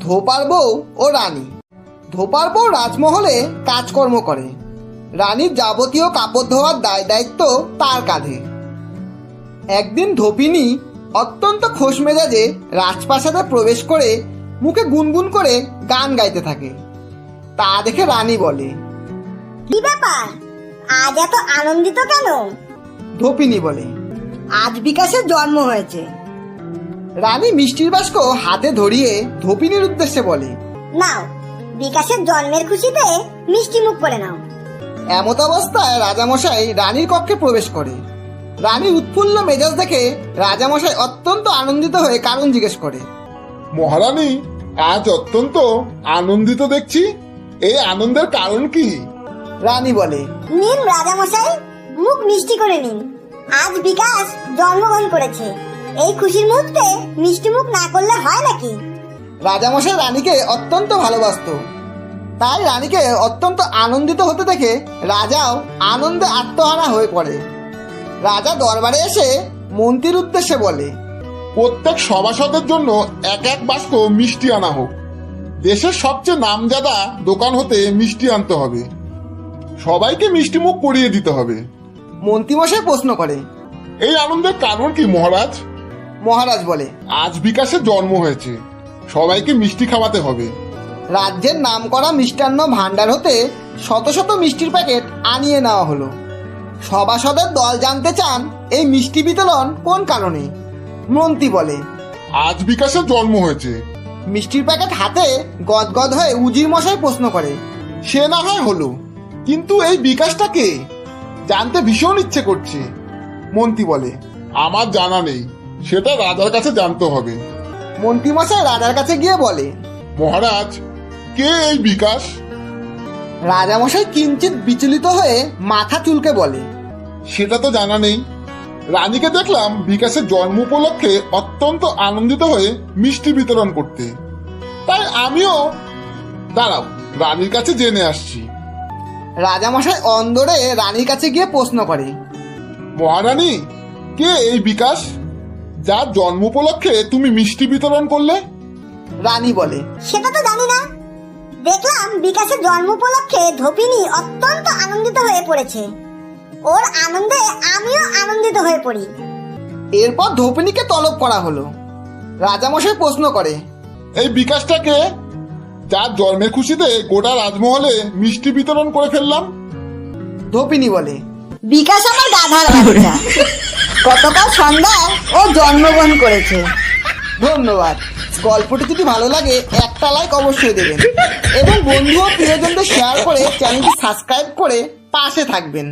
ধোপার বউ ও রানী। ধোপার বউ রাজমহলে কাজকর্ম করে। রানীর যাবতীয় কাপড় ধোয়ার দায় দায়িত্ব তার কাঁধে। একদিন ধোপিনী অত্যন্ত খোশ মেজাজে রাজপ্রাসাদে প্রবেশ করে মুখে গুনগুন করে গান গাইতে থাকে। তা দেখে রানী বলে, কি ব্যাপার, আজ এত আনন্দিত কেন? ধোপিনী বলে, আজ বিকাশের জন্ম হয়েছে। রানী মিষ্টির বাস্ক হাতে ধরিয়ে ধোপিনীর উদ্দেশ্যে বলে, নাও, বিকাশের জন্মের খুশিতে মিষ্টি মুখ করে নাও। এমত অবস্থায় রাজামশাই রানীর কক্ষে প্রবেশ করে। রানী উৎফুল্ল মেজাজ দেখে রাজামশাই অত্যন্ত আনন্দিত হয়ে কারণ জিজ্ঞেস করে। মহারানী, আজ অত্যন্ত আনন্দিত দেখছি, এই আনন্দের কারণ কি? রানী বলে, নিন রাজামশাই, মুখ মিষ্টি করে নিন। আজ বিকাশ জন্মগ্রহণ করেছে। এই খুশির মুহূর্তে মিষ্টি মুখ না করলে হয় নাকি? রাজামশাই রানীকে অত্যন্ত ভালোবাসতো, তাই রানীকে অত্যন্ত আনন্দিত হতে দেখে রাজাও আনন্দে আত্মহারা হয়ে পড়ে। রাজা দরবারে এসে মন্ত্রীর উদ্দেশ্যে বলে, প্রত্যেক সভাসদের জন্য এক এক বাস্ক মিষ্টি আনা হোক। দেশের সবচেয়ে নামজাদা দোকান হতে মিষ্টি আনতে হবে। সবাইকে মিষ্টি মুখ করিয়ে দিতে হবে। মন্ত্রীমশাই প্রশ্ন করে, এই আনন্দের কারণ কি মহারাজ? মহারাজ বলে, আজ বিকাশের জন্ম হয়েছে, সবাইকে মিষ্টি খাওয়াতে হবে। রাজ্যের নামকরা মিষ্টান্ন ভাণ্ডার হতে শত শত মিষ্টির প্যাকেট আনিয়ে নেওয়া হলো। সভাসদের দল জানতে চান এই মিষ্টি বিতরণ কোন কারণে। মন্ত্রী বলে, আজ বিকাশের জন্ম হয়েছে। মিষ্টির প্যাকেট হাতে গদগদ হয়ে উজির মশাই প্রশ্ন করে, সে না হয় হলো, কিন্তু এই বিকাশটা কে? জানতে ভীষণ ইচ্ছে করছে। মন্ত্রী বলে, আমার জানা নেই, সেটা রাজার কাছে জানতে হবে। মন্ত্রীমশাই রাজার কাছে গিয়ে বলে, মহারাজ, কে এই বিকাশ? রাজামশাই কিঞ্চিত বিচলিত হয়ে মাথা চুলকে বলে, সেটা তো জানা নেই। রানীকে দেখলাম বিকাশের জন্ম উপলক্ষে অত্যন্ত আনন্দিত হয়ে মিষ্টি বিতরণ করতে, তাই আমিও দাঁড়াও, রানীর কাছে জেনে আসছি। রাজামশাই অন্দরে রানীর কাছে গিয়ে প্রশ্ন করে, মহারানী, কে এই বিকাশ, যার জন্ম উপলক্ষে তুমি মিষ্টি বিতরণ করলে? রানী বলে, সেটা তো জানি না। দেখলাম বিকাশের জন্ম উপলক্ষে ধোপিনী অত্যন্ত আনন্দিত হয়ে পড়েছে। ওর আনন্দে আমিও আনন্দিত হয়ে পড়ি। এরপর ধোপিনীকে তলব করা হলো। রাজামশাই প্রশ্ন করে, এই বিকাশটাকে, যার জন্মের খুশিতে গোটা রাজমহলে মিষ্টি বিতরণ করে ফেললাম? ধোপিনী বলে, বিকাশ আমার গাধার বাচ্চা। গতকাল সন্ধ্যায় ও জন্মগ্রহণ করেছে। ধন্যবাদ। গল্পটি যদি ভালো লাগে একটা লাইক অবশ্যই দেবেন এবং বন্ধু ও প্রিয়জনদের শেয়ার করে চ্যানেলটি সাবস্ক্রাইব করে পাশে থাকবেন।